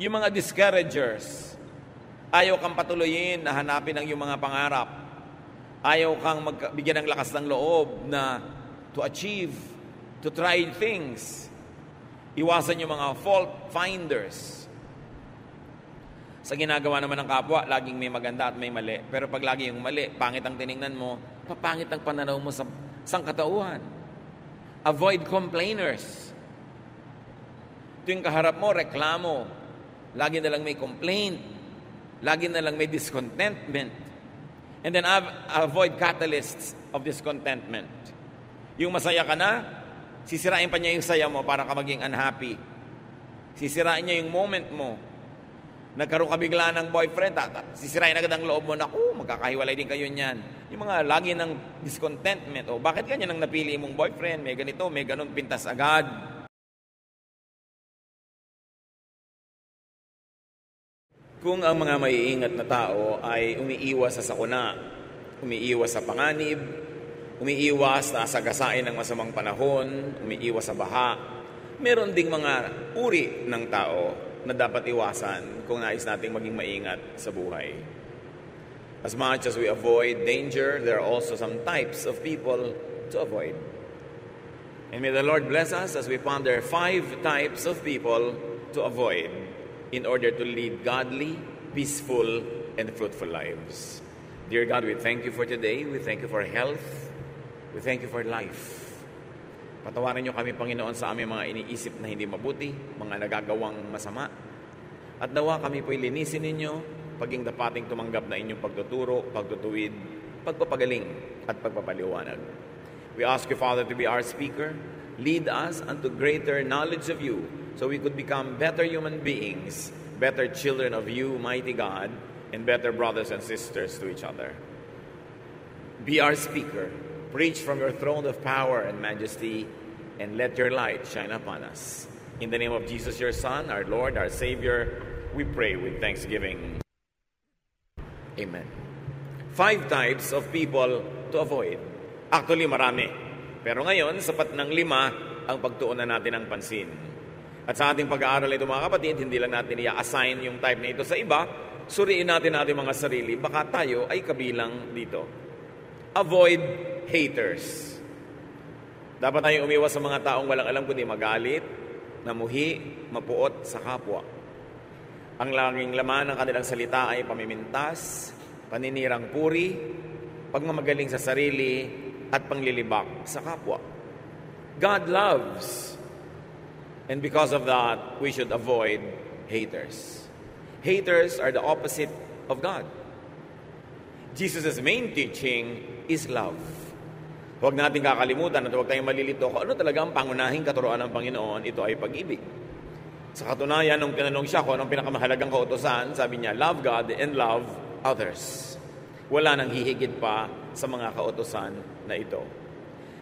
Yung mga discouragers, ayaw kang patuloyin na hanapin ang iyong mga pangarap. Ayaw kang bigyan ng lakas ng loob na to achieve, to try things. Iwasan yung mga fault finders. Sa ginagawa naman ng kapwa, laging may maganda at may mali. Pero pag lagi yung mali, pangit ang tiningnan mo, papangit ang pananaw mo sa sangkatauhan. Avoid complainers. Tuwing kaharap mo, reklamo. Lagi na lang may complaint. Lagi na lang may discontentment. And then avoid catalysts of discontentment. Yung masaya ka na, sisirain pa niya yung saya mo para ka maging unhappy. Sisirain niya yung moment mo. Nagkaroon ka bigla ng boyfriend, sisirain agad ang loob mo, naku, magkakahiwalay din kayo niyan. Yung mga lagi ng discontentment, bakit ganyan ang napili mong boyfriend, may ganito, may ganun, pintas agad. Kung ang mga maiingat na tao ay umiiwas sa sakuna, umiiwas sa panganib, umiiwas na sagasain ng masamang panahon, umiiwas sa baha, meron ding mga uri ng tao na dapat iwasan kung nais nating maging maingat sa buhay. As much as we avoid danger, there are also some types of people to avoid. And may the Lord bless us as we ponder 5 types of people to avoid in order to lead godly, peaceful, and fruitful lives. Dear God, we thank you for today. We thank you for health. We thank you for life. Patawarin niyo kami, Panginoon, sa aming mga iniisip na hindi mabuti, mga nagagawang masama. At nawa kami po'y linisin ninyo, paging dapating tumanggap na inyong pagtuturo, pagtutuwid, pagpapagaling, at pagpapaliwanag. We ask you, Father, to be our speaker. Lead us unto greater knowledge of you, so we could become better human beings, better children of you, mighty God, and better brothers and sisters to each other. Be our speaker. Preach from your throne of power and majesty, and let your light shine upon us. In the name of Jesus, your Son, our Lord, our Savior, we pray with thanksgiving. Amen. 5 types of people to avoid. Actually, marami. Pero ngayon, sapat ng 5 ang pagtuunan natin ng pansin. At sa ating pag-aaral ito, mga kapatid, hindi lang natin i-assign yung type na ito sa iba. Suriin natin ating mga sarili. Baka tayo ay kabilang dito. Avoid haters. Dapat tayong umiwas sa mga taong walang alam kundi magalit, namuhi, mapuot sa kapwa. Ang laging laman ng kanilang salita ay pamimintas, paninirang puri, pagmamagaling sa sarili, at panglilibak sa kapwa. God loves, and because of that, we should avoid haters. Haters are the opposite of God. Jesus' main teaching is love. Huwag natin kakalimutan at huwag tayong malilito kung ano talaga ang pangunahing katuruan ng Panginoon, ito ay pag-ibig. Sa katunayan, nung tinanong siya kung anong pinakamahalagang kautusan, sabi niya, love God and love others. Wala nang hihigit pa sa mga kautusan na ito.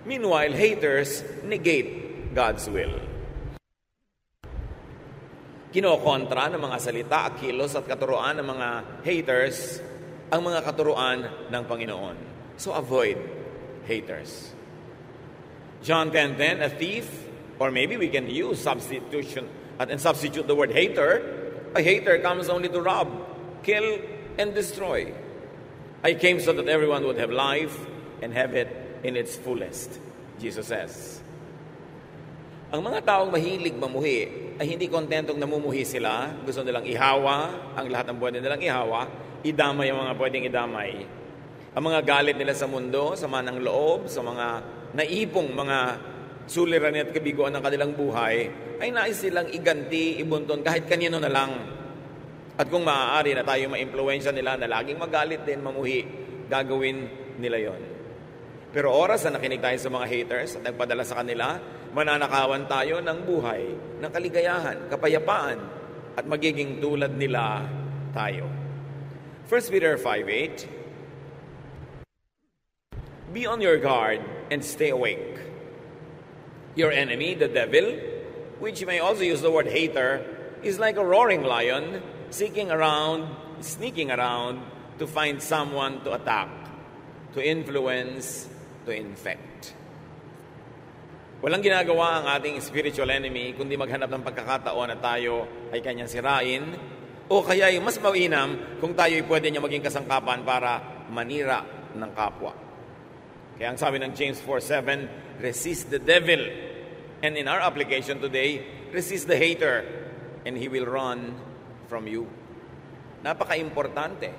Meanwhile, haters negate God's will. Kinokontra ng mga salita, kilos at katuruan ng mga haters ang mga katuruan ng Panginoon. So avoid haters. John 10:10, a thief, or maybe we can use substitution and substitute the word hater. A hater comes only to rob, kill, and destroy. I came so that everyone would have life and have it in its fullest, Jesus says. Ang mga taong mahilig mamuhi ay hindi kontentong namumuhi sila. Gusto nilang ihawa ang lahat ng pwede nilang ihawa, idamay ang mga pwedeng idamay. Ang mga galit nila sa mundo, sama ng loob, sa mga naipong mga suliranin at kabiguan ng kanilang buhay, ay nais silang iganti, ibunton kahit kanino na lang. At kung maaari na tayo ma-impluwensya nila na laging magalit din, mamuhi, gagawin nila yon. Pero oras na nakinig tayo sa mga haters at nagpadala sa kanila, mananakawan tayo ng buhay, ng kaligayahan, kapayapaan, at magiging tulad nila tayo. 1 Peter 5:8, be on your guard and stay awake. Your enemy, the devil, which you may also use the word hater, is like a roaring lion, sneaking around to find someone to attack, to influence, to infect. Walang ginagawa ang ating spiritual enemy kundi maghanap ng pagkakataon na tayo ay kanyang sirain o kaya ay mas mainam kung tayo ay pwede niya maging kasangkapan para manira ng kapwa. Kaya ang sabi ng James 4:7, resist the devil. And in our application today, resist the hater and he will run from you. Napaka-importante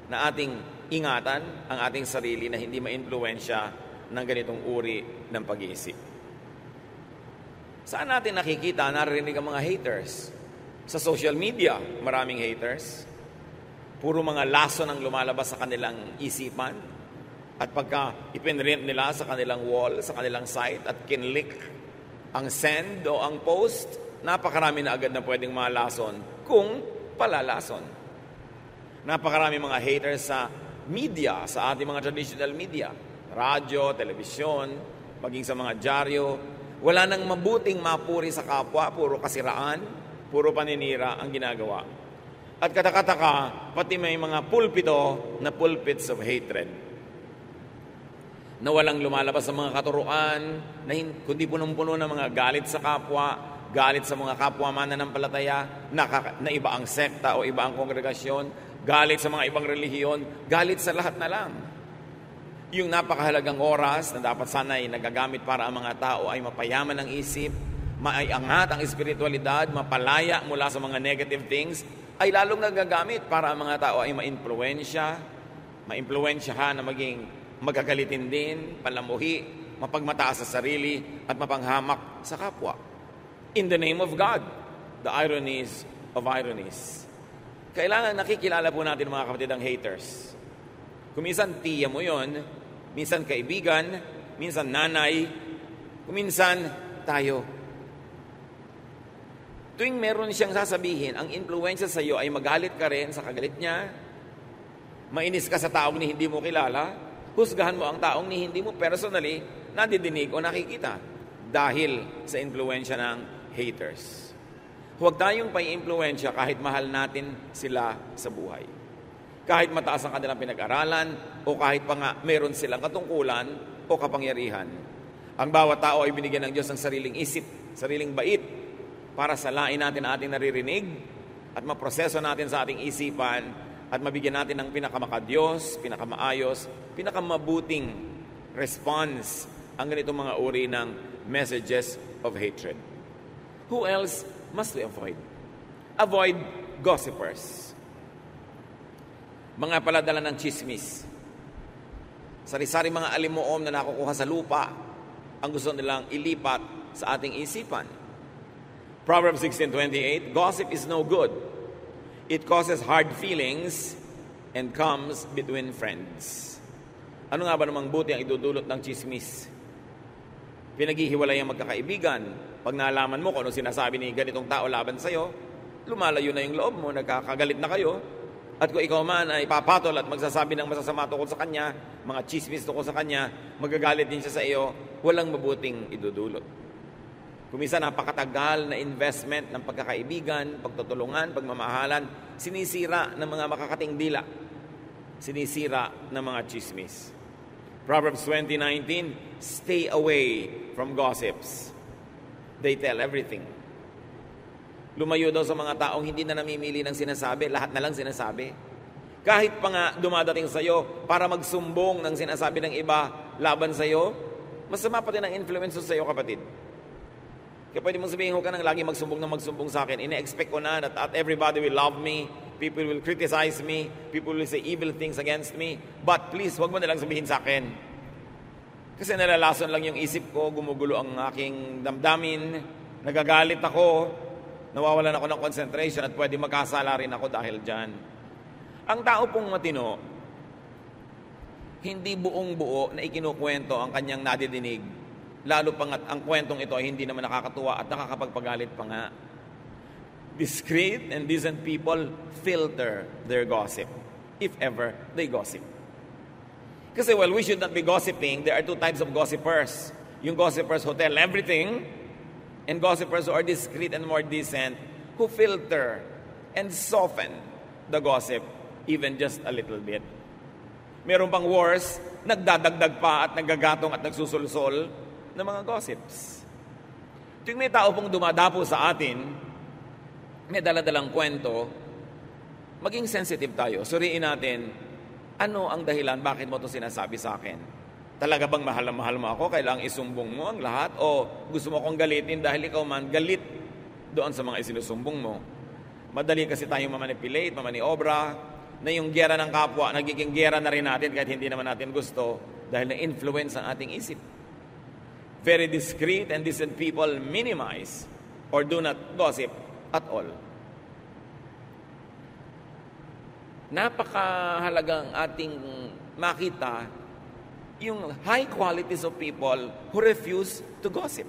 na ating ingatan ang ating sarili na hindi ma-influensya ng ganitong uri ng pag-iisip. Saan natin nakikita, naririnig ang mga haters? Sa social media, maraming haters. Puro mga lason ang lumalabas sa kanilang isipan. At pagka ipinrint nila sa kanilang wall, sa kanilang site, at kinlik ang send o ang post, napakarami na agad na pwedeng malason kung palalason. Napakarami mga haters sa media, sa ating mga traditional media. Radyo, telebisyon, maging sa mga dyaryo. Wala nang mabuting mapuri sa kapwa, puro kasiraan, puro paninira ang ginagawa. At katakataka, pati may mga pulpito na pulpits of hatred. Na walang lumalabas sa mga katuruan, kundi punong-puno ng mga galit sa kapwa, galit sa mga kapwa mananampalataya, na iba ang sekta o iba ang kongregasyon, galit sa mga ibang relihiyon, galit sa lahat na lang. Yung napakahalagang oras na dapat sana ay nagagamit para ang mga tao ay mapayaman ang isip, maiangat ang espiritualidad, mapalaya mula sa mga negative things, ay lalong nagagamit para ang mga tao ay maimpluwensyahan na maging magagalitin din, palamuhi, mapagmataas sa sarili, at mapanghamak sa kapwa. In the name of God, the ironies of ironies. Kailangan nakikilala po natin mga kapatid ang haters. Kung minsan tiya mo yon, minsan kaibigan, minsan nanay, kung minsan tayo. Tuwing meron siyang sasabihin, ang influensya sa iyo ay magalit ka rin sa kagalit niya, mainis ka sa taong ni hindi mo kilala, husgahan mo ang taong ni hindi mo personally nadidinig o nakikita dahil sa influensya ng haters. Huwag tayong pai-influensya kahit mahal natin sila sa buhay. Kahit mataas ang kanilang pinag-aralan o kahit pa nga meron silang katungkulan o kapangyarihan. Ang bawat tao ay binigyan ng Diyos ng sariling isip, sariling bait para salain natin ang ating naririnig at maproseso natin sa ating isipan at mabigyan natin ng pinakamakadiyos, pinakamaayos, pinakamabuting response ang ganitong mga uri ng messages of hatred. Who else must we avoid? Avoid gossipers. Mga paladala ng chismis. Sari-sari mga alimuom na nakukuha sa lupa ang gusto nilang ilipat sa ating isipan. Proverbs 16:28, gossip is no good. It causes hard feelings and comes between friends. Ano nga ba namang buti ang idudulot ng chismis? Pinaghihiwalay ang magkakaibigan. Pag nalaman mo kung ano sinasabi ni ganitong tao laban sa'yo, lumalayo na yung loob mo, nagkakagalit na kayo. At kung ikaw man ay papatol at magsasabi ng masasama tungkol sa kanya, mga chismis tungkol sa kanya, magagalit din siya sa iyo, walang mabuting idudulot. Kung minsan napakatagal na investment ng pagkakaibigan, pagtutulungan, pagmamahalan, sinisira ng mga makakating dila, sinisira ng mga chismis. Proverbs 20:19, stay away from gossips. They tell everything. Lumayo daw sa mga taong hindi na namimili ng sinasabi, lahat na lang sinasabi. Kahit pa nga dumadating sa iyo para magsumbong ng sinasabi ng iba laban sa iyo, masama pati ng influence sa iyo, kapatid. Kaya pwede mong sabihin, huwag ka nang lagi magsumbong sa akin. Ine-expect ko na that everybody will love me, people will criticize me, people will say evil things against me, but please, huwag mo nalang sabihin sa akin. Kasi nalalason lang yung isip ko, gumugulo ang aking damdamin, nagagalit ako, nawawalan ako ng concentration at pwede magkasala rin ako dahil dyan. Ang tao pong matino, hindi buong-buo na ikinukwento ang kanyang nadidinig, lalo pangat ang kwentong ito ay hindi naman nakakatuwa at nakakapagpagalit pa nga. Discreet and decent people filter their gossip, if ever they gossip. Kasi we should not be gossiping. There are two types of gossipers. Yung gossipers who tell everything, and gossipers who are discreet and more decent, who filter and soften the gossip even just a little bit. Meron pang worse, nagdadagdag pa at nagagatong at nagsusulsol ng mga gossips. Tuwing may tao pong dumadapo sa atin, may daladalang kwento, maging sensitive tayo. Suriin natin, ano ang dahilan, bakit mo ito sinasabi sa akin? Talaga bang mahal na mahal mo ako? Kailangang isumbong mo ang lahat? O gusto mo akong galitin dahil ikaw man galit doon sa mga isinusumbong mo? Madali kasi tayong mamanipulate, mamaniobra, na yung giyera ng kapwa, nagiging giyera na rin natin kahit hindi naman natin gusto dahil na-influence ang ating isip. Very discreet and decent people minimize or do not gossip at all. Napakahalagang ating makita yung high qualities of people who refuse to gossip.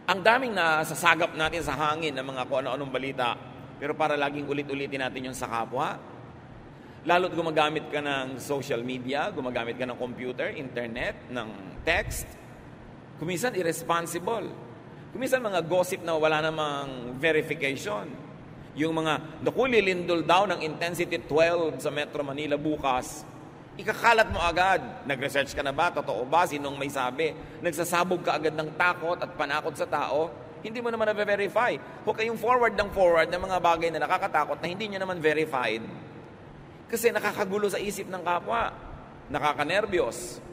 Ang daming nasasagap natin sa hangin ng mga kung ano-anong balita, pero para laging ulit-ulitin natin yung sa kapwa. Lalo't gumagamit ka ng social media, gumagamit ka ng computer, internet, ng text. Kuminsan irresponsible. Kuminsan mga gossip na wala namang verification. Yung mga, lilindol daw ng intensity 12 sa Metro Manila bukas, ikakalat mo agad. Nag-research ka na ba? Totoo ba? Sinong may sabi? Nagsasabog ka agad ng takot at panakot sa tao? Hindi mo naman na-verify. Huwag kayong forward ng mga bagay na nakakatakot na hindi nyo naman verified. Kasi nakakagulo sa isip ng kapwa. Nakakanerbiyos.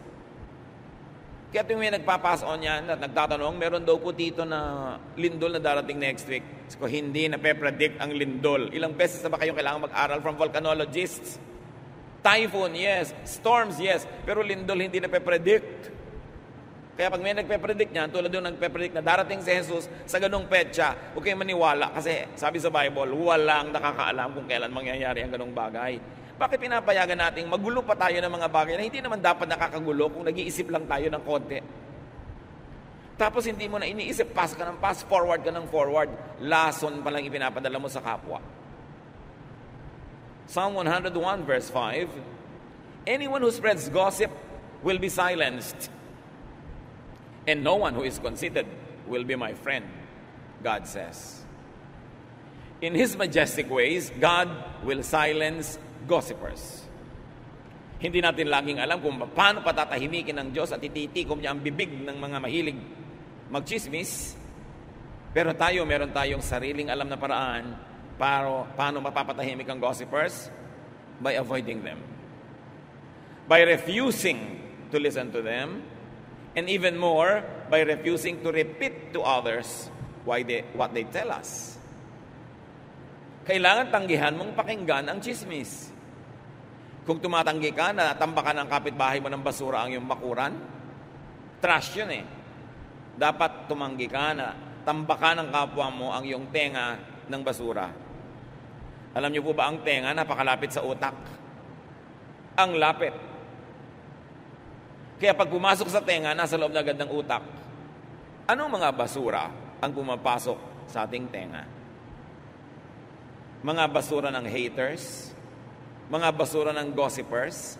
Kaya tuwing may nagpapason yan at nagtatanong, meron daw po dito na lindol na darating next week. So, hindi nape-predict ang lindol. Ilang beses na ba kayong kailangan mag-aral from volcanologists? Typhoon, yes. Storms, yes. Pero lindol hindi nape-predict. Kaya pag may nagpe-predict niyan, tulad yung nagpe-predict na darating si Jesus sa ganung petsa, huwag kayong maniwala kasi sabi sa Bible, walang nakakaalam kung kailan mangyayari ang ganung bagay. Bakit pinapayagan natin magulo pa tayo ng mga bagay na hindi naman dapat nakakagulo kung nag-iisip lang tayo ng konti? Tapos hindi mo na iniisip, pass ka ng pass, forward ka ng forward. Lason pa lang ipinapadala mo sa kapwa. Psalm 101 verse 5, anyone who spreads gossip will be silenced, and no one who is conceited will be my friend, God says. In His majestic ways, God will silence gossipers. Hindi natin laging alam kung paano patatahimikin ng Diyos at ititikom niya ang bibig ng mga mahilig magchismis. Pero meron tayong sariling alam na paraan para paano mapapatahimik ang gossipers? By avoiding them. By refusing to listen to them. And even more, by refusing to repeat to others what they tell us. Kailangan tanggihan mong pakinggan ang chismis. Kung tumatanggi ka na tambakan ng kapitbahay mo ng basura ang iyong bakuran, trash yun eh. Dapat tumanggi ka na tambakan ng kapwa mo ang iyong tenga ng basura. Alam niyo po ba ang tenga napakalapit sa utak? Ang lapit. Kaya pag pumasok sa tenga, nasa loob na agad ng utak. Anong mga basura ang pumapasok sa ating tenga? Mga basura ng haters, mga basura ng gossipers,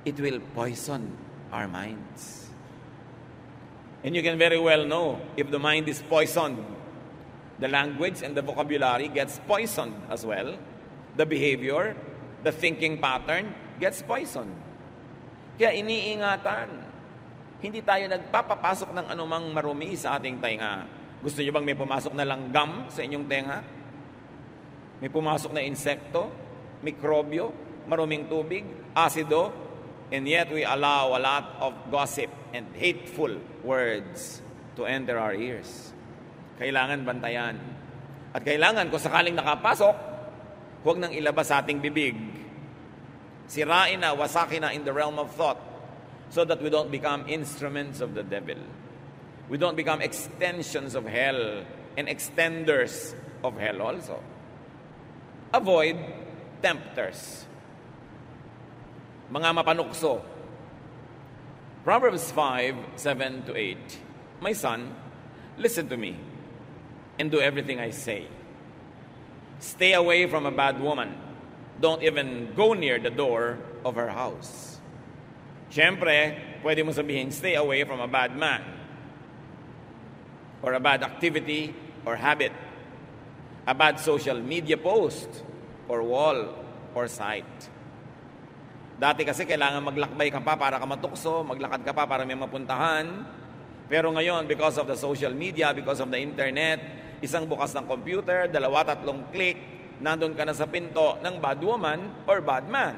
it will poison our minds. And you can very well know if the mind is poisoned, the language and the vocabulary gets poisoned as well. The behavior, the thinking pattern gets poisoned. Kaya iniingatan. Hindi tayo nagpapapasok ng anumang marumi sa ating tenga. Gusto niyo bang may pumasok na langgam sa inyong tenga? May pumasok na insekto, mikrobyo, maruming tubig, asido, and yet we allow a lot of gossip and hateful words to enter our ears. Kailangan bantayan. At kailangan kung sakaling nakapasok, huwag nang ilabas sa ating bibig. Sirain na, wasakin na in the realm of thought so that we don't become instruments of the devil. We don't become extensions of hell and extenders of hell also. Avoid tempters. Mga mapanukso. Proverbs 5:7-8. My son, listen to me and do everything I say. Stay away from a bad woman. Don't even go near the door of her house. Siyempre, pwede mo sabihin, stay away from a bad man or a bad activity or habit, a bad social media post or wall or site. Dati kasi kailangan maglakbay ka pa para ka matukso, maglakad ka pa para may mapuntahan. Pero ngayon, because of the social media, because of the internet, isang bukas ng computer, 2-3 click, nandun ka na sa pinto ng bad woman or bad man.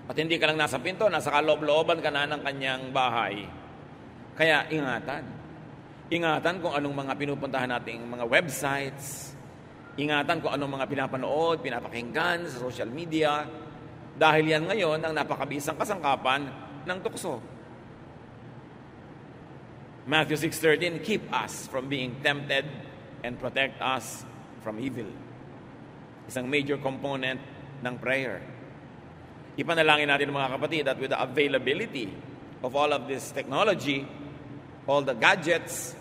At hindi ka lang nasa pinto, nasa kaloob-looban ka na ng kanyang bahay. Kaya ingatan. Ingatan kung anong mga pinupuntahan nating mga websites. Ingatan kung anong mga pinapanood, pinapakinggan sa social media. Dahil yan ngayon ang napakabisang kasangkapan ng tukso. Matthew 6:13, keep us from being tempted and protect us from evil. Isang major component ng prayer. Ipanalangin natin mga kapatid that with the availability of all of this technology, all the gadgets,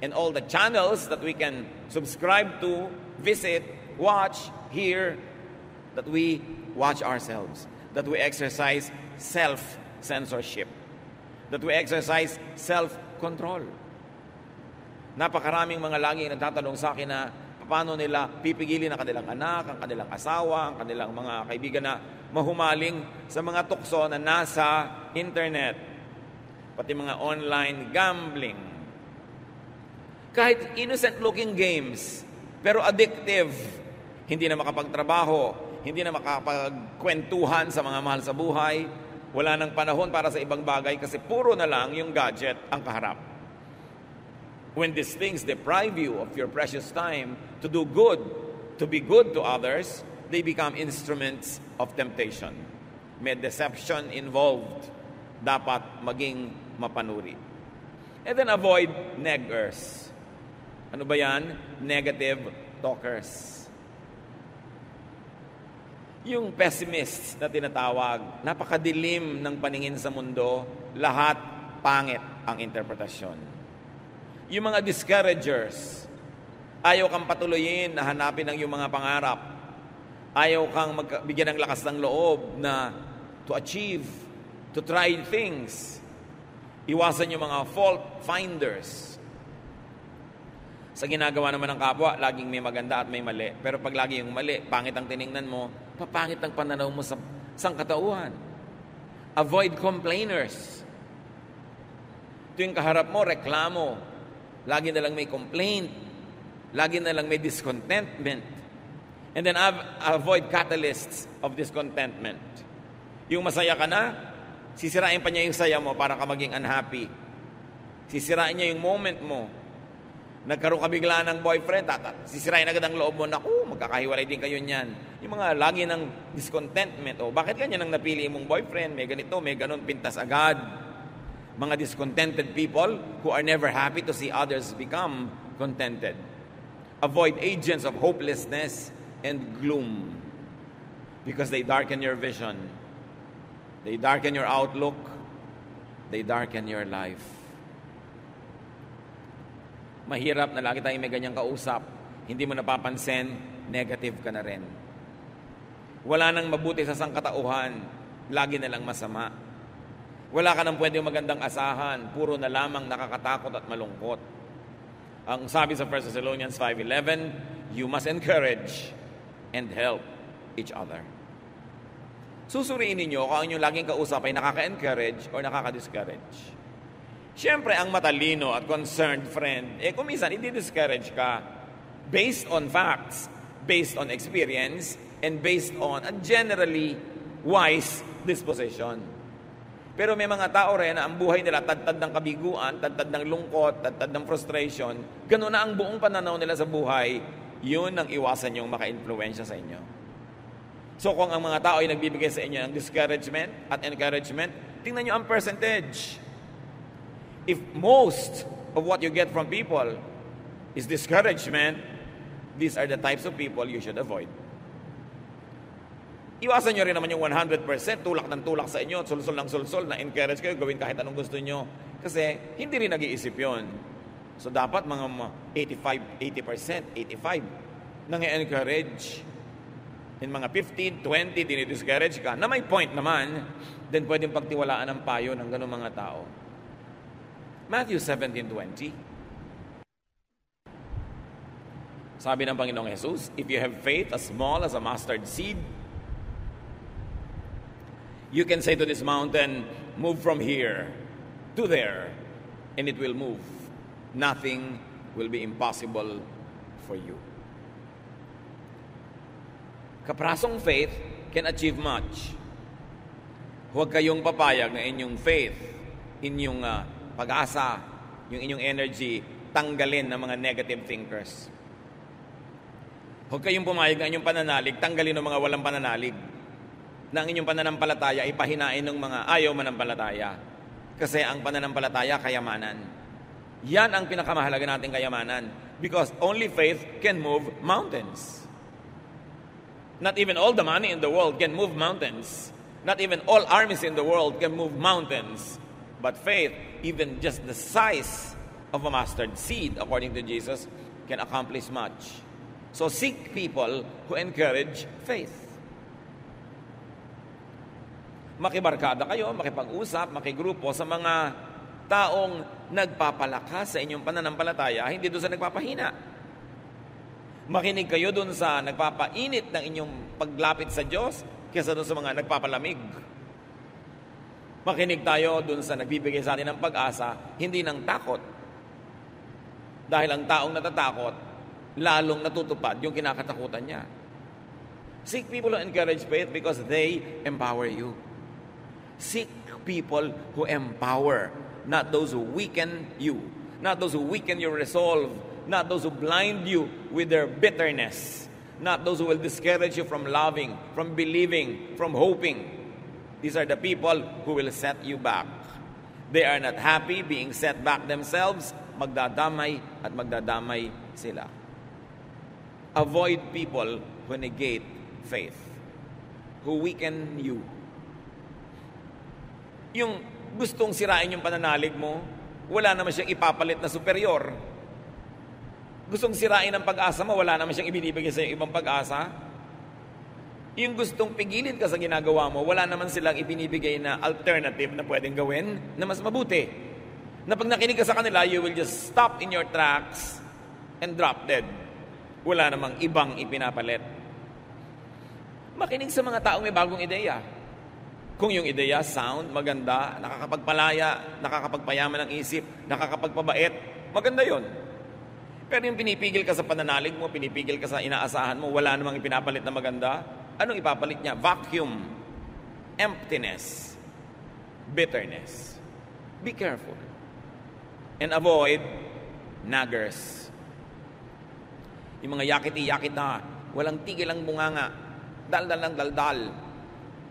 and all the channels that we can subscribe to, visit, watch, hear, that we watch ourselves, that we exercise self-censorship, that we exercise self-control. Napakaraming mga laging nagtatanong sa akin na paano nila pipigilin ang kanilang anak, ang kanilang asawa, ang kanilang mga kaibigan na mahumaling sa mga tukso na nasa internet, pati mga online gambling. Kahit innocent-looking games, pero addictive, hindi na makapagtrabaho, hindi na makapagkwentuhan sa mga mahal sa buhay, wala nang panahon para sa ibang bagay kasi puro na lang yung gadget ang kaharap. When these things deprive you of your precious time to do good, to be good to others, they become instruments of temptation. May deception involved. Dapat maging mapanuri. And then avoid neggers. Ano ba yan? Negative talkers. Yung pessimists na tinatawag, napakadilim ng paningin sa mundo, lahat pangit ang interpretasyon. Yung mga discouragers, ayaw kang patuloyin na hanapin ang iyong mga pangarap. Ayaw kang bigyan ng lakas ng loob na to achieve, to try things. Iwasan yung mga fault finders. Sa ginagawa naman ng kapwa, laging may maganda at may mali. Pero pag lagi yung mali, pangit ang tiningnan mo, papangit ang pananaw mo sa sangkatauhan. Avoid complainers. Tuwing kaharap mo, reklamo. Lagi na lang may complaint. Lagi na lang may discontentment. And then avoid catalysts of discontentment. Yung masaya ka na, sisirain pa niya yung saya mo para ka maging unhappy. Sisirain niya yung moment mo. Nagkaroon ka bigla ng boyfriend, sisirain agad ang loob mo, naku, magkakahiwalay din kayo niyan. Yung mga lagi ng discontentment, bakit ganyan ang napili mong boyfriend, may ganito, may ganon, pintas agad. Mga discontented people who are never happy to see others become contented. Avoid agents of hopelessness and gloom because they darken your vision. They darken your outlook. They darken your life. Mahirap na lagi tayong may ganyang kausap. Hindi mo napapansin, negative ka na rin. Wala nang mabuti sa sangkatauhan, lagi na lang masama. Wala ka nang pwedeng magandang asahan, puro na lamang nakakatakot at malungkot. Ang sabi sa 1 Thessalonians 5:11, you must encourage and help each other. Susuriin ninyo kung ang inyong laging kausap ay nakaka-encourage o nakaka-discourage. Siyempre, ang matalino at concerned friend, kung minsan, i-discourage ka based on facts, based on experience, and based on a generally wise disposition. Pero may mga tao rin na ang buhay nila tad-tad ng kabiguan, tad-tad ng lungkot, tad-tad ng frustration, gano'n na ang buong pananaw nila sa buhay, yun ang iwasan yung maka-influensya sa inyo. So kung ang mga tao ay nagbibigay sa inyo ng discouragement at encouragement, tingnan nyo ang percentage. If most of what you get from people is discouragement, these are the types of people you should avoid. Iwasan nyo rin naman yung 100% tulak ng tulak sa inyo, sulsol ng sulsol, na encourage kayo, gawin kahit anong gusto nyo. Kasi hindi rin nag-iisip yun. So dapat mga 85%, 85% nang i-encourage. In mga 15, 20, dinidiscourage ka, na may point naman, then pwedeng pagtiwalaan ng payo ng ganung mga tao. Matthew 17:20. Sabi ng Panginoong Jesus, if you have faith as small as a mustard seed, You can say to this mountain, move from here to there, and it will move. Nothing will be impossible for you. Kaprasong faith can achieve much. Huwag kayong papayag na inyong faith, inyong pag-asa, yung inyong energy, tanggalin ng mga negative thinkers. Huwag kayong pumayag na inyong pananalig, tanggalin ng mga walang pananalig. Na ang inyong pananampalataya ay pahinain ng mga ayaw manampalataya. Kasi ang pananampalataya, kayamanan. Yan ang pinakamahalaga nating kayamanan. Because only faith can move mountains. Not even all the money in the world can move mountains. Not even all armies in the world can move mountains. But faith, even just the size of a mustard seed, according to Jesus, can accomplish much. So seek people who encourage faith. Makibarkada kayo, makipag-usap, makigrupo sa mga taong nagpapalakas sa inyong pananampalataya, hindi doon sa nagpapahina. Makinig kayo doon sa nagpapainit ng inyong paglapit sa Diyos kaysa doon sa mga nagpapalamig. Makinig tayo doon sa nagbibigay sa atin ng pag-asa, hindi ng takot. Dahil ang taong natatakot, lalong natutupad yung kinakatakutan niya. Seek people who encourage faith because they empower you. Seek people who empower, not those who weaken you, not those who weaken your resolve, not those who blind you with their bitterness, not those who will discourage you from loving, from believing, from hoping. These are the people who will set you back. They are not happy being set back themselves. Magdadamay at magdadamay sila. Avoid people who negate faith, who weaken you. Yung gustong sirain yung pananalig mo, wala naman siyang ipapalit na superior. Gustong sirain ang pag-asa mo, wala naman siyang ibinibigay sa ibang pag-asa. Yung gustong pigilin ka sa ginagawa mo, wala naman silang ibinibigay na alternative na pwedeng gawin na mas mabuti. Na pag nakinig ka sa kanila, you will just stop in your tracks and drop dead. Wala namang ibang ipinapalit. Makinig sa mga taong may bagong ideya. Kung yung ideya sound, maganda, nakakapagpalaya, nakakapagpayaman ng isip, nakakapagpabait, maganda yon. Pero yung pinipigil ka sa pananalig mo, pinipigil ka sa inaasahan mo, wala namang ipinapalit na maganda, anong ipapalit niya? Vacuum, emptiness, bitterness. Be careful. And avoid naggers. Yung mga yakiti-yakit na walang tigil ang bunganga, daldal ng daldal.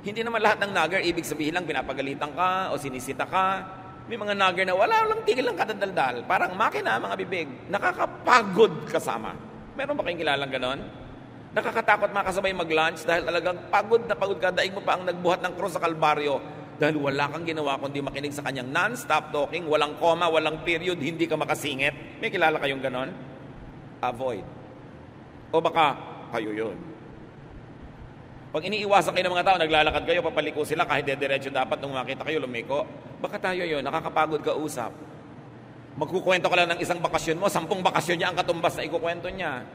Hindi naman lahat ng nagger ibig sabihin lang pinapagalitan ka o sinisita ka. May mga nagger na walang tigil ng kadaldal. Parang makina mga bibig. Nakakapagod kasama. Meron ba kayong kilalang ganon? Nakakatakot makasabay mag-lunch dahil talagang pagod na pagod ka. Daig mo pa ang nagbuhat ng krus sa Kalbaryo dahil wala kang ginawa kundi makinig sa kanyang non-stop talking, walang comma, walang period, hindi ka makasingit. May kilala kayong ganon? Avoid. O baka kayo yun. Pag iniiwasan kayo ng mga tao, naglalakad kayo, papaliko sila kahit dediretso dapat nung makita kayo, lumiko. Baka tayo yun, nakakapagod ka usap. Magkukwento ka lang ng isang bakasyon mo, 10 bakasyon niya ang katumbas na ikukwento niya.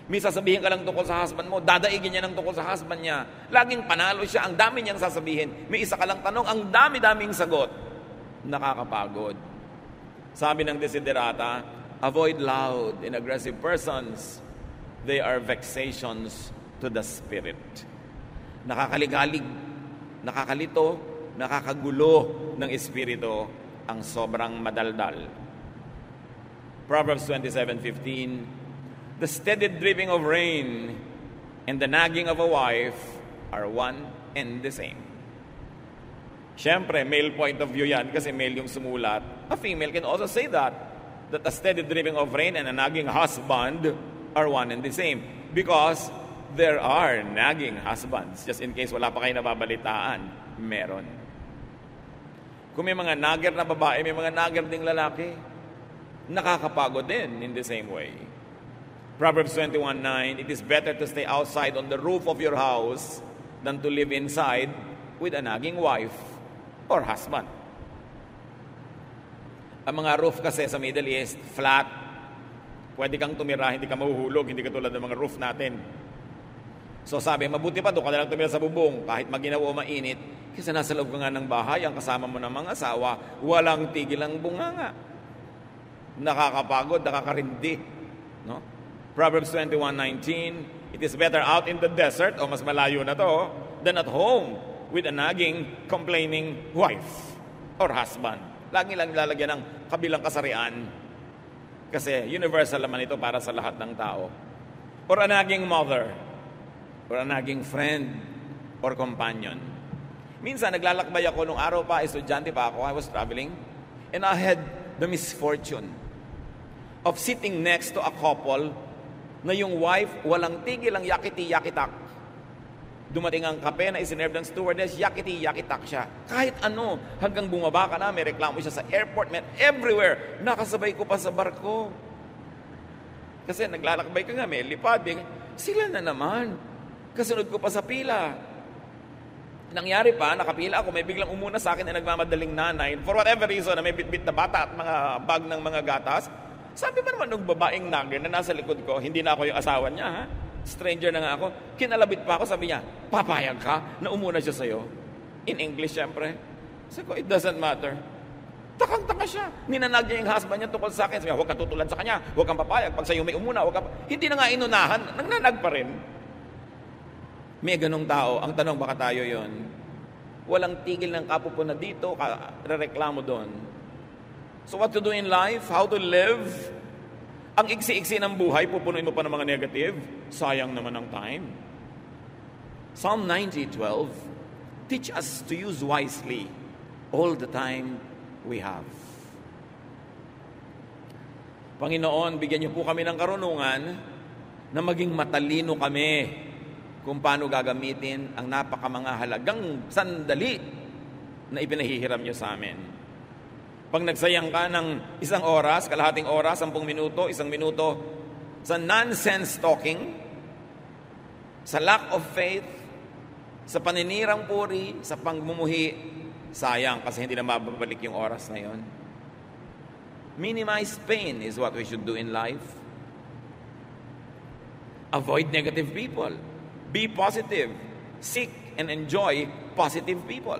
May sasabihin ka lang tungkol sa husband mo, dadaigin niya ng tungkol sa husband niya. Laging panalo siya, ang dami niyang sasabihin. May isa ka lang tanong, ang dami-daming sagot. Nakakapagod. Sabi ng Desiderata, avoid loud and aggressive persons. They are vexations to the spirit. Nakakaligalig, nakakalito, nakakagulo ng espiritu ang sobrang madaldal. Proverbs 27:15, the steady dripping of rain and the nagging of a wife are one and the same. Siyempre, male point of view yan kasi male yung sumulat. A female can also say that a steady dripping of rain and a nagging husband are one and the same. Because there are nagging husbands. Just in case wala pa kayo nababalitaan, meron. Kung may mga nagger na babae, may mga nagger ding lalaki, nakakapagod din in the same way. Proverbs 21:9, it is better to stay outside on the roof of your house than to live inside with a nagging wife or husband. Ang mga roof kasi sa Middle East, flat. Pwede kang tumira, hindi ka mahuhulog, hindi katulad ng mga roof natin. So sabi, mabuti pa, doon ka na lang tumira sa bubong, kahit maginaw o mainit, kasi nasa loob ka nga ng bahay, ang kasama mo ng mga asawa, walang tigil ang bunganga. Nakakapagod, nakakarindi. No? Proverbs 21:19, it is better out in the desert, o mas malayo na to, than at home with a nagging, complaining wife or husband. Lagi lang lalagyan ng kabilang kasarian. Kasi universal naman ito para sa lahat ng tao. Or a nagging mother, or a nagging friend, or companion. Minsan, naglalakbay ako nung araw pa, estudyante pa ako, I was traveling, and I had the misfortune of sitting next to a couple na yung wife, walang tigil ang yakiti-yakitak. Dumating ang kape na isinerve ng stewardess, yakiti-yakitak siya. Kahit ano, hanggang bumaba ka na, may reklamo siya sa airport, man, everywhere. Nakasabay ko pa sa barko. Kasi naglalakbay ka nga, may lipad. Sila na naman. Kasunod ko pa sa pila. Nangyari pa, nakapila ako, may biglang umuna sa akin na nagmamadaling nanay. For whatever reason, na may bitbit na bata at mga bag ng mga gatas. Sabi ba naman nung babaeng nagger na nasa likod ko, hindi na ako yung asawa niya, ha? Stranger na nga ako. Kinalabit pa ako, sabi niya, papayag ka na umuna siya sa'yo? In English, syempre. Sabi ko, it doesn't matter. Takang-taka siya. Ninanag niya yung husband niya tungkol sa akin. Sabi niya, huwag ka tutulad sa kanya. Huwag kang papayag. Pag sa'yo may umuna, huwag ka... Hindi na nga inunahan. Nagnanag pa rin. May ganong tao. Ang tanong, baka tayo yon. Walang tigil ng kapupo na dito, rereklamo doon. So what to do in life? How to live? Ang iksi-iksi ng buhay, pupunuin mo pa ng mga negative. Sayang naman ang time. Psalm 90:12, teach us to use wisely all the time we have. Panginoon, bigyan niyo po kami ng karunungan na maging matalino kami kung paano gagamitin ang napakamangahalagang sandali na ipinahihiram niyo sa amin. Pag nagsayang ka ng isang oras, kalahating oras, 10 minuto, 1 minuto, sa nonsense talking, sa lack of faith, sa paninirang puri, sa pangmumuhi, sayang kasi hindi na mababalik yung oras na yon. Minimize pain is what we should do in life. Avoid negative people. Be positive. Seek and enjoy positive people.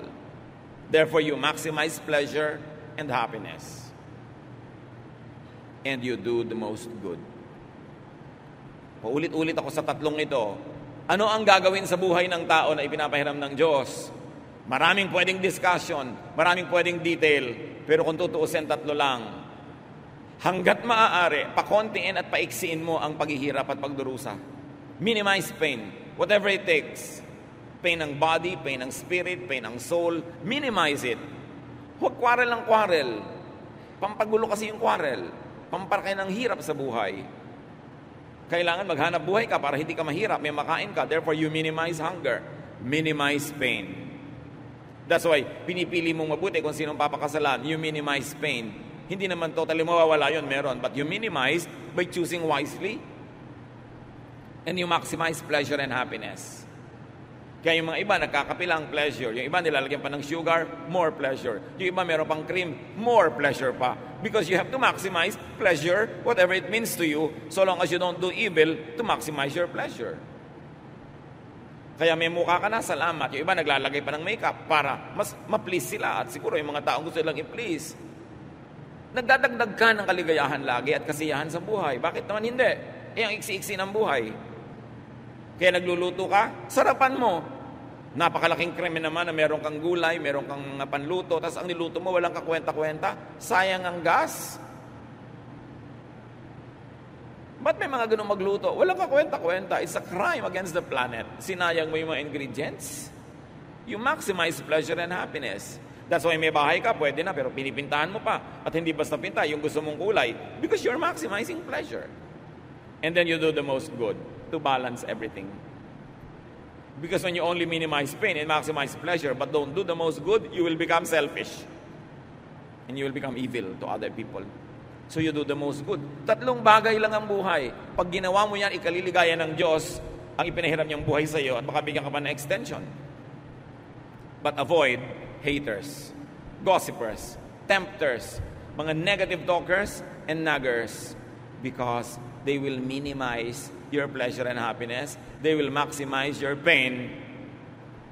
Therefore, you maximize pleasure and happiness. And you do the most good. Paulit-ulit ako sa tatlong ito. Ano ang gagawin sa buhay ng tao na ipinapahiram ng Diyos? Maraming pwedeng discussion, maraming pwedeng detail, pero kung tutuusin, 3 lang. Hanggat maaari, pakontiin at paiksiin mo ang paghihirap at pagdurusa. Minimize pain, whatever it takes. Pain ng body, pain ng spirit, pain ng soul, minimize it. Huwag quarrel ng quarrel. Pampagulo kasi yung quarrel. Pamparkay ng hirap sa buhay. Kailangan maghanap buhay ka para hindi ka mahirap, may makain ka. Therefore, you minimize hunger. Minimize pain. That's why, pinipili mong mabuti kung sinong papakasalan. You minimize pain. Hindi naman totally mawawala yun, meron. But you minimize by choosing wisely. And you maximize pleasure and happiness. Kaya yung mga iba, nagkakapilang pleasure. Yung iba, nilalagyan pa ng sugar, more pleasure. Yung iba, meron pang cream, more pleasure pa. Because you have to maximize pleasure, whatever it means to you, so long as you don't do evil to maximize your pleasure. Kaya may mukha ka na, salamat. Yung iba, naglalagay pa ng makeup para mas ma-please sila. At siguro, yung mga taong gusto nilang i-please. Nagdadagdag ka ng kaligayahan lagi at kasiyahan sa buhay. Bakit naman hindi? Ang iksi-iksi ng buhay. Kaya nagluluto ka, sarapan mo. Napakalaking kreme naman na meron kang gulay, meron kang panluto, tapos ang niluto mo walang kakwenta-kwenta, sayang ang gas. Ba't may mga ganun magluto? Walang kakwenta-kwenta. It's a crime against the planet. Sinayang mo yung mga ingredients. You maximize pleasure and happiness. That's why may bahay ka, pwede na, pero pinipintahan mo pa. At hindi basta pinta, yung gusto mong kulay. Because you're maximizing pleasure. And then you do the most good to balance everything. Because when you only minimize pain and maximize pleasure but don't do the most good, you will become selfish. And you will become evil to other people. So you do the most good. 3 bagay lang ang buhay. Pag ginawa mo yan, ikaliligaya ng Diyos ang ipinahiram niyang buhay sa iyo at baka bigyan ka pa ng extension. But avoid haters, gossipers, tempters, mga negative talkers and naggers because they will minimize your pleasure and happiness. They will maximize your pain,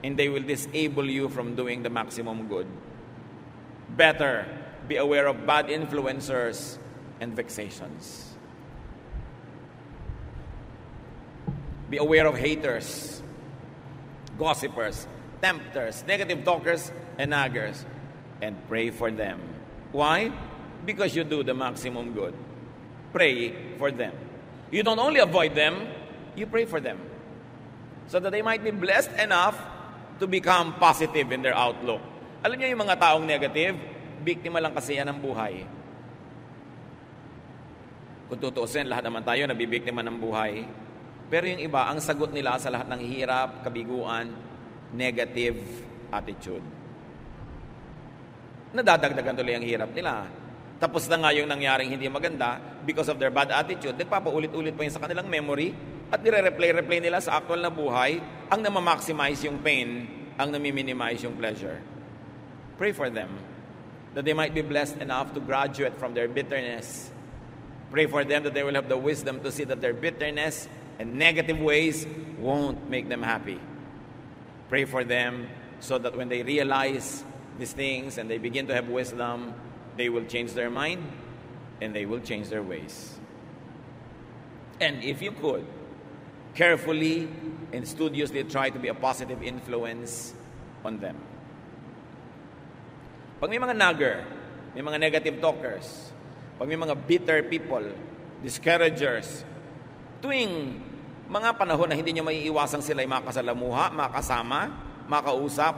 and they will disable you from doing the maximum good. Better be aware of bad influencers and vexations. Be aware of haters, gossipers, tempters, negative talkers, and naggers, and pray for them. Why? Because you do the maximum good. Pray for them. You don't only avoid them, you pray for them, so that they might be blessed enough to become positive in their outlook. Alam niyo, yung mga taong negative, biktima lang kasi yan ng buhay. Kung tutuusin, lahat naman tayo nabibiktima ng buhay. Pero yung iba, ang sagot nila sa lahat ng hirap, kabiguan, negative attitude. Nadadagdagan tuloy ang hirap nila. Tapos na nga yung nangyaring hindi maganda, because of their bad attitude, nagpapaulit-ulit pa yun sa kanilang memory, at nire-replay nila sa actual na buhay, ang namamaximize yung pain, ang nami-minimize yung pleasure. Pray for them, that they might be blessed enough to graduate from their bitterness. Pray for them that they will have the wisdom to see that their bitterness and negative ways won't make them happy. Pray for them so that when they realize these things and they begin to have wisdom, they will change their mind and they will change their ways. And if you could, carefully and studiously try to be a positive influence on them. Pag may mga nagger, may mga negative talkers, pag may mga bitter people, discouragers, tuwing mga panahon na hindi nyo maiiwasang sila ay makasalamuha, makasama, makausap,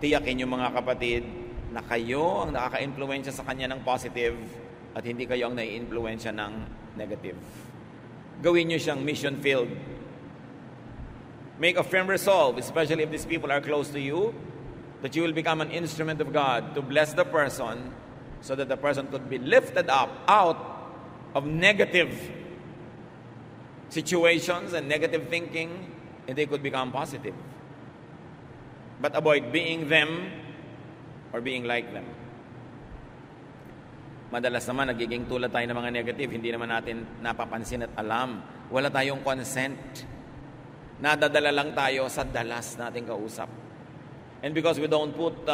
tiyakin nyo mga kapatid na kayo ang nakaka-influensya sa kanya ng positive at hindi kayo ang nai-influensya ng negative. Gawin nyo siyang mission field. Make a firm resolve, especially if these people are close to you, that you will become an instrument of God to bless the person so that the person could be lifted up out of negative situations and negative thinking, and they could become positive. But avoid being them or being like them. Madalas naman, nagiging tulad tayo ng mga negative, hindi naman natin napapansin at alam. Wala tayong consent. Nadadala lang tayo sa dalas nating kausap. And because we don't put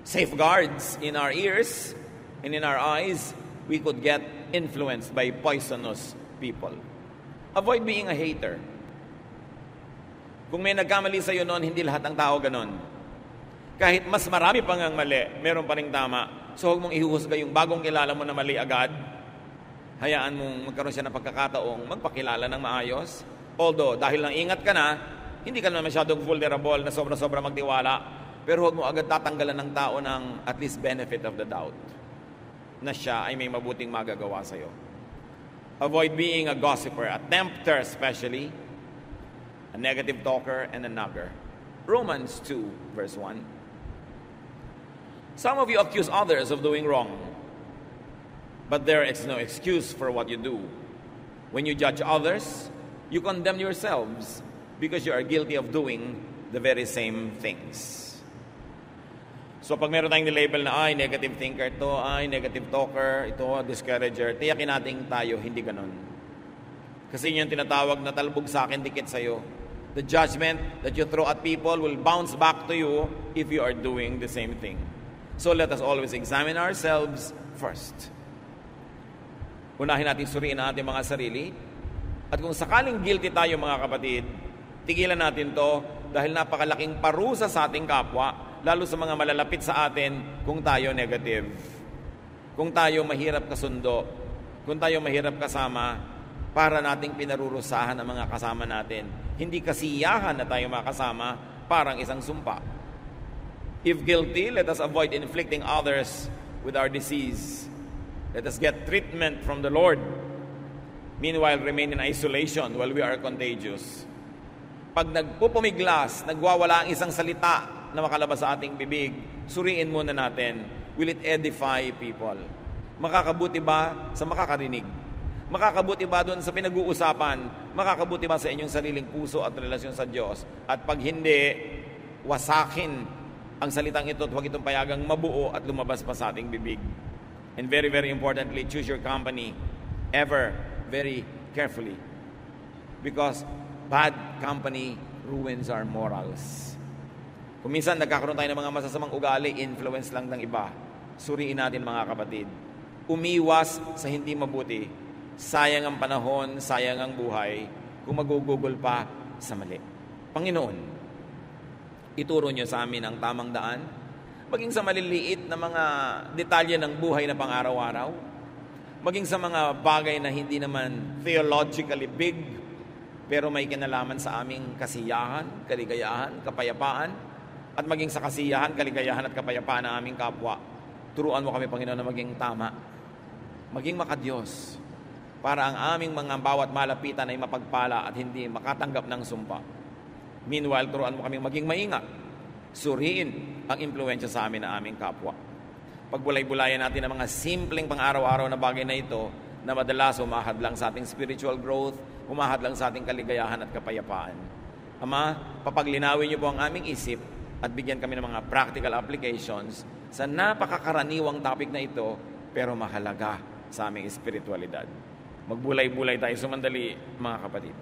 safeguards in our ears and in our eyes, we could get influenced by poisonous people. Avoid being a hater. Kung may nagkamali sa iyo noon, hindi lahat ng tao ganon. Kahit mas marami pang ang mali, meron pa ring tama. So huwag mong ihuhusga yung bagong kilala mo na mali agad. Hayaan mong magkaroon siya ng pagkakataong magpakilala ng maayos. Although, dahil lang ingat ka na, hindi ka naman masyadong vulnerable na sobra-sobra magtiwala. Pero huwag mo agad tatanggalan ng tao ng at least benefit of the doubt na siya ay may mabuting magagawa sa iyo. Avoid being a gossiper, a tempter especially, a negative talker, and a nagger. Romans 2, verse 1. Some of you accuse others of doing wrong, but there is no excuse for what you do. When you judge others, you condemn yourselves because you are guilty of doing the very same things. So pag meron tayong nilabel na, ay, negative thinker to, ay, negative talker, ito, discourager, tiyakin natin tayo, hindi ganon. Kasi yun yung tinatawag na talbog sa akin, dikit sa'yo. The judgment that you throw at people will bounce back to you if you are doing the same thing. So let us always examine ourselves first. Unahin natin suriin ang ating mga sarili. At kung sakaling guilty tayo mga kapatid, tigilan natin to dahil napakalaking parusa sa ating kapwa, lalo sa mga malalapit sa atin kung tayo negative. Kung tayo mahirap kasundo, kung tayo mahirap kasama, para nating pinarurusahan ang mga kasama natin. Hindi kasiyahan na tayo makasama, parang isang sumpa. If guilty, let us avoid inflicting others with our disease. Let us get treatment from the Lord. Meanwhile, remain in isolation while we are contagious. Pag nagpupumiglas, nagwawala ang isang salita na makalabas sa ating bibig, suriin muna natin, will it edify people? Makakabuti ba sa makakarinig? Makakabuti ba doon sa pinag-uusapan? Makakabuti ba sa inyong sariling puso at relasyon sa Diyos? At pag hindi, wasakin ang salitang ito at huwag itong payagang mabuo at lumabas pa sa ating bibig. And very, very importantly, choose your company ever very carefully. Because bad company ruins our morals. Kung minsan nagkakaroon tayo ng mga masasamang ugali, influence lang ng iba. Suriin natin mga kapatid. Umiwas sa hindi mabuti. Sayang ang panahon, sayang ang buhay, kung magugugol pa sa mali. Panginoon, ituro niyo sa amin ang tamang daan, maging sa maliliit na mga detalye ng buhay na pang-araw-araw, maging sa mga bagay na hindi naman theologically big, pero may kinalaman sa aming kasiyahan, kaligayahan, kapayapaan, at maging sa kasiyahan, kaligayahan at kapayapaan ng aming kapwa. Turuan mo kami, Panginoon, na maging tama, maging makadiyos, para ang aming mga bawat malapitan ay mapagpala at hindi makatanggap ng sumpa. Meanwhile, turuan mo kami maging maingat, suriin ang impluensya sa amin ng aming kapwa. Pagbulay-bulayan natin ang mga simpleng pang-araw-araw na bagay na ito, na madalas humahad lang sa ating spiritual growth, humahad lang sa ating kaligayahan at kapayapaan. Ama, papaglinawin niyo po ang aming isip at bigyan kami ng mga practical applications sa napakakaraniwang topic na ito, pero mahalaga sa aming espiritualidad. Magbulay-bulay tayo sumandali, mga kapatid.